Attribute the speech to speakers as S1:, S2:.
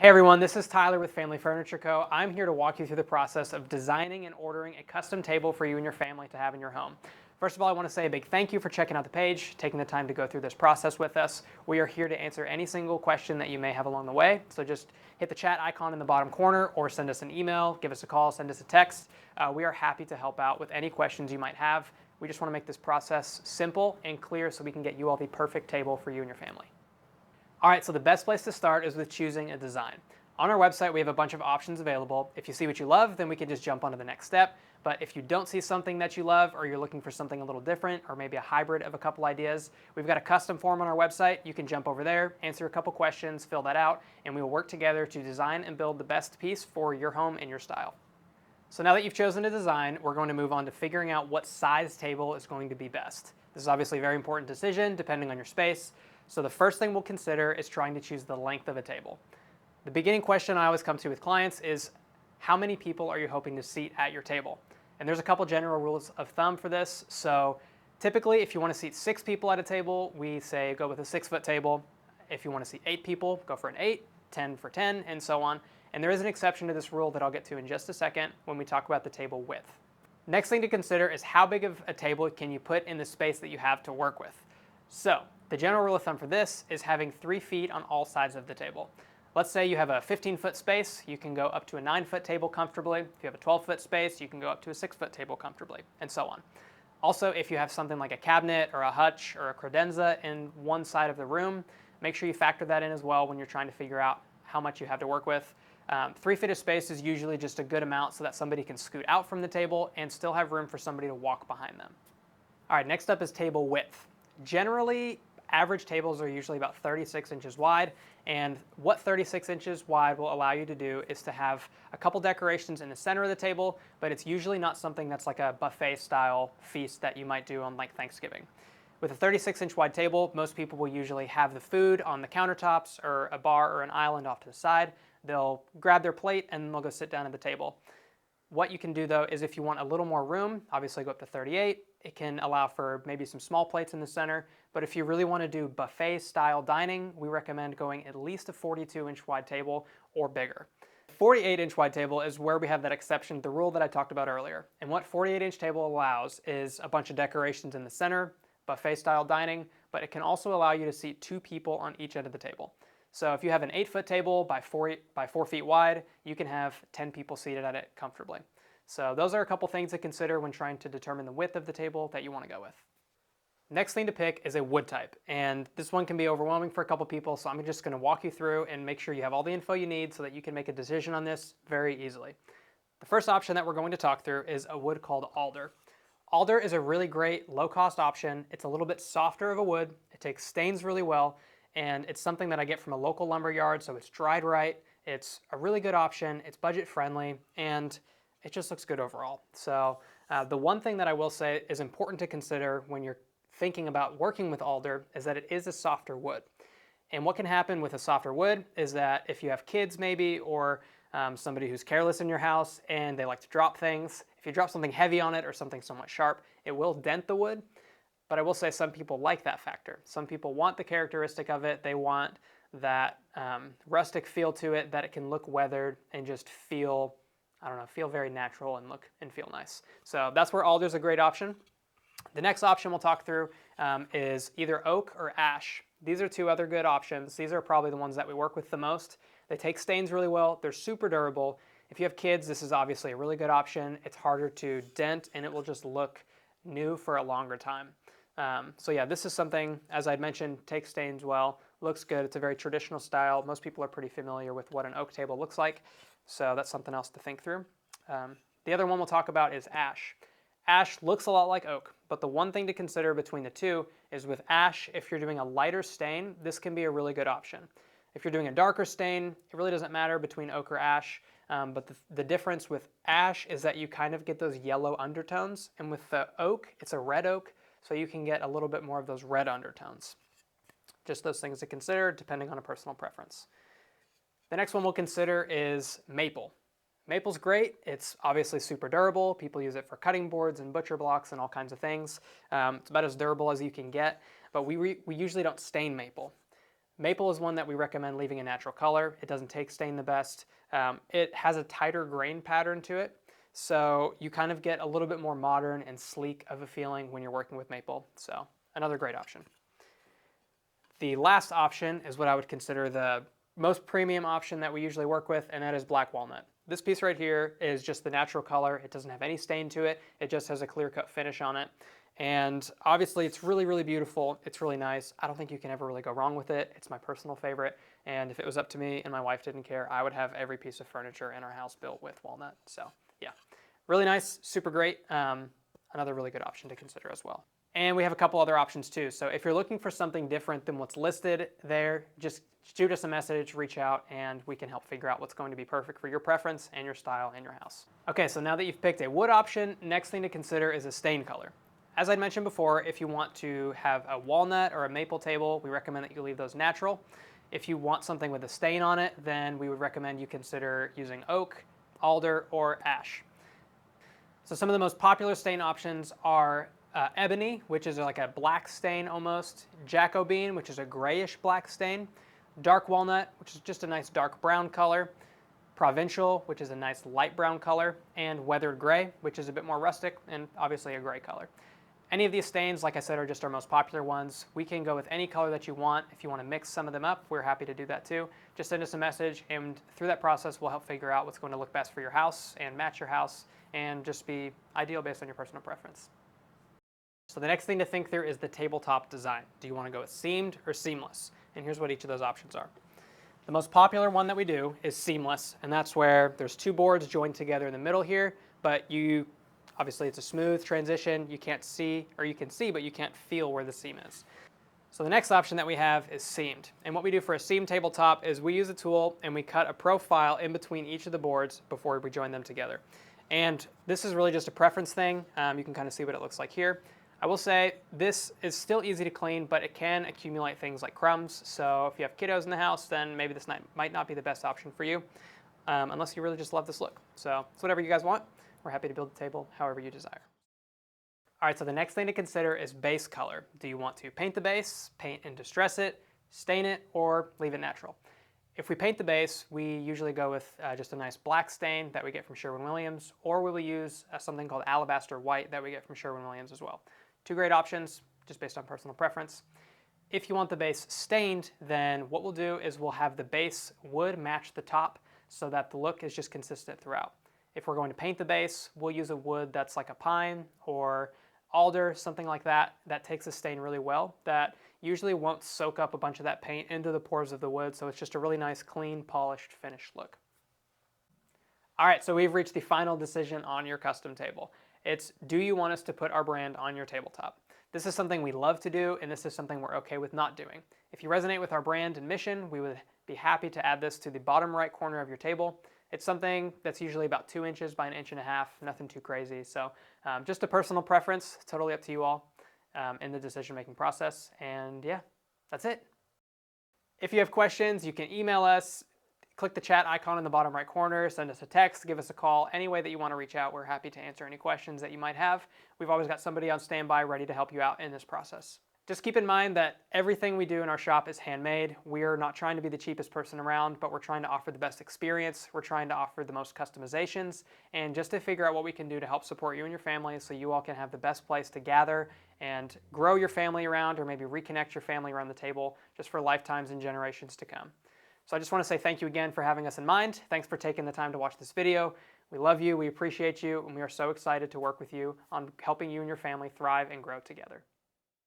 S1: Hey everyone, this is Tyler with Family Furniture Co. I'm here to walk you through the process of designing and ordering a custom table for you and your family to have in your home. First of all, I want to say a big thank you for checking out the page, taking the time to go through this process with us. We are here to answer any single question that you may have along the way, so just hit the chat icon in the bottom corner or send us an email, give us a call, send us a text. We are happy to help out with any questions you might have. We just want to make this process simple and clear so we can get you all the perfect table for you and your family. All right, so the best place to start is with choosing a design. On our website, we have a bunch of options available. If you see what you love, then we can just jump on to the next step. But if you don't see something that you love, or you're looking for something a little different, or maybe a hybrid of a couple ideas, we've got a custom form on our website. You can jump over there, answer a couple questions, fill that out, and we will work together to design and build the best piece for your home and your style. So now that you've chosen a design, we're going to move on to figuring out what size table is going to be best. This is obviously a very important decision depending on your space. So the first thing we'll consider is trying to choose the length of a table. The beginning question I always come to with clients is, how many people are you hoping to seat at your table? And there's a couple general rules of thumb for this. So typically, if you want to seat 6 people at a table, we say go with a 6-foot table. If you want to seat 8 people, go for an 8, 10 for 10, and so on. And there is an exception to this rule that I'll get to in just a second when we talk about the table width. Next thing to consider is how big of a table can you put in the space that you have to work with. So the general rule of thumb for this is having 3 feet on all sides of the table. Let's say you have a 15-foot space, you can go up to a 9-foot table comfortably. If you have a 12-foot space, you can go up to a 6-foot table comfortably, and so on. Also, if you have something like a cabinet or a hutch or a credenza in one side of the room, make sure you factor that in as well when you're trying to figure out how much you have to work with. 3 feet of space is usually just a good amount so that somebody can scoot out from the table and still have room for somebody to walk behind them. All right, next up is table width. Generally, average tables are usually about 36 inches wide, and what 36 inches wide will allow you to do is to have a couple decorations in the center of the table, but it's usually not something that's like a buffet style feast that you might do on like Thanksgiving. With a 36-inch wide table, most people will usually have the food on the countertops or a bar or an island off to the side. They'll grab their plate and they'll go sit down at the table. What you can do though is if you want a little more room, obviously go up to 38. It can allow for maybe some small plates in the center, but if you really want to do buffet style dining, we recommend going at least a 42-inch wide table or bigger. 48-inch wide table is where we have that exception, the rule that I talked about earlier. And what 48-inch table allows is a bunch of decorations in the center, buffet style dining, but it can also allow you to seat 2 people on each end of the table. So if you have an 8-foot table by 4 feet wide, you can have 10 people seated at it comfortably. So those are a couple things to consider when trying to determine the width of the table that you want to go with. Next thing to pick is a wood type, and this one can be overwhelming for a couple people, so I'm just going to walk you through and make sure you have all the info you need so that you can make a decision on this very easily. The first option that we're going to talk through is a wood called alder. Alder is a really great low-cost option. It's a little bit softer of a wood, it takes stains really well, and it's something that I get from a local lumber yard, so it's dried right, it's a really good option, it's budget friendly, and it just looks good overall. So the one thing that I will say is important to consider when you're thinking about working with alder is that it is a softer wood. And what can happen with a softer wood is that if you have kids maybe, or somebody who's careless in your house and they like to drop things, if you drop something heavy on it or something somewhat sharp, it will dent the wood. But I will say some people like that factor. Some people want the characteristic of it. They want that rustic feel to it, that it can look weathered and just feel, I don't know, feel very natural and look and feel nice. So that's where alder's a great option. The next option we'll talk through is either oak or ash. These are 2 other good options. These are probably the ones that we work with the most. They take stains really well. They're super durable. If you have kids, this is obviously a really good option. It's harder to dent and it will just look new for a longer time. So yeah, this is something, as I'd mentioned, takes stains well, looks good. It's a very traditional style. Most people are pretty familiar with what an oak table looks like. So that's something else to think through. The other one we'll talk about is ash. Ash looks a lot like oak, but the one thing to consider between the 2 is with ash, if you're doing a lighter stain, this can be a really good option. If you're doing a darker stain, it really doesn't matter between oak or ash, but the difference with ash is that you kind of get those yellow undertones, and with the oak, it's a red oak, so you can get a little bit more of those red undertones. Just those things to consider depending on a personal preference. The next one we'll consider is maple. Maple's great. It's obviously super durable. People use it for cutting boards and butcher blocks and all kinds of things. It's about as durable as you can get, but we usually don't stain maple. Maple is one that we recommend leaving a natural color. It doesn't take stain the best. It has a tighter grain pattern to it, so you kind of get a little bit more modern and sleek of a feeling when you're working with maple. So another great option. The last option is what I would consider the most premium option that we usually work with, and that is black walnut. This piece right here is just the natural color. It doesn't have any stain to it. It just has a clear cut finish on it. And obviously it's really, really beautiful. It's really nice. I don't think you can ever really go wrong with it. It's my personal favorite. And if it was up to me and my wife didn't care, I would have every piece of furniture in our house built with walnut. So yeah, really nice, super great. Another really good option to consider as well. And we have a couple other options too. So if you're looking for something different than what's listed there, just shoot us a message, reach out, and we can help figure out what's going to be perfect for your preference and your style and your house. Okay, so now that you've picked a wood option, next thing to consider is a stain color. As I mentioned before, if you want to have a walnut or a maple table, we recommend that you leave those natural. If you want something with a stain on it, then we would recommend you consider using oak, alder, or ash. So some of the most popular stain options are ebony, which is like a black stain almost, Jacobean, which is a grayish black stain, dark walnut, which is just a nice dark brown color, provincial, which is a nice light brown color, and weathered gray, which is a bit more rustic and obviously a gray color. Any of these stains, like I said, are just our most popular ones. We can go with any color that you want. If you want to mix some of them up, we're happy to do that too. Just send us a message, and through that process, we'll help figure out what's going to look best for your house and match your house and just be ideal based on your personal preference. So the next thing to think through is the tabletop design. Do you want to go with seamed or seamless? And here's what each of those options are. The most popular one that we do is seamless, and that's where there's two boards joined together in the middle here, but obviously it's a smooth transition. You can't see, or you can see, but you can't feel where the seam is. So the next option that we have is seamed. And what we do for a seamed tabletop is we use a tool and we cut a profile in between each of the boards before we join them together. And this is really just a preference thing. You can kind of see what it looks like here. I will say this is still easy to clean, but it can accumulate things like crumbs. So if you have kiddos in the house, then maybe this might not be the best option for you, unless you really just love this look. So it's whatever you guys want. We're happy to build the table however you desire. All right, so the next thing to consider is base color. Do you want to paint the base, paint and distress it, stain it, or leave it natural? If we paint the base, we usually go with just a nice black stain that we get from Sherwin-Williams, or we will use something called alabaster white that we get from Sherwin-Williams as well. Two great options, just based on personal preference. If you want the base stained, then what we'll do is we'll have the base wood match the top so that the look is just consistent throughout. If we're going to paint the base, we'll use a wood that's like a pine or alder, something like that, that takes a stain really well, that usually won't soak up a bunch of that paint into the pores of the wood, so it's just a really nice, clean, polished, finished look. All right, so we've reached the final decision on your custom table. It's, do you want us to put our brand on your tabletop? This is something we love to do, and this is something we're okay with not doing. If you resonate with our brand and mission, we would be happy to add this to the bottom right corner of your table. It's something that's usually about 2 inches by 1.5 inches, nothing too crazy. So just a personal preference, totally up to you all in the decision-making process. And yeah, that's it. If you have questions, you can email us, click the chat icon in the bottom right corner, send us a text, give us a call, any way that you want to reach out. We're happy to answer any questions that you might have. We've always got somebody on standby ready to help you out in this process. Just keep in mind that everything we do in our shop is handmade. We're not trying to be the cheapest person around, but we're trying to offer the best experience. We're trying to offer the most customizations, and just to figure out what we can do to help support you and your family so you all can have the best place to gather and grow your family around, or maybe reconnect your family around the table just for lifetimes and generations to come. So I just want to say thank you again for having us in mind. Thanks for taking the time to watch this video. We love you, we appreciate you, and we are so excited to work with you on helping you and your family thrive and grow together.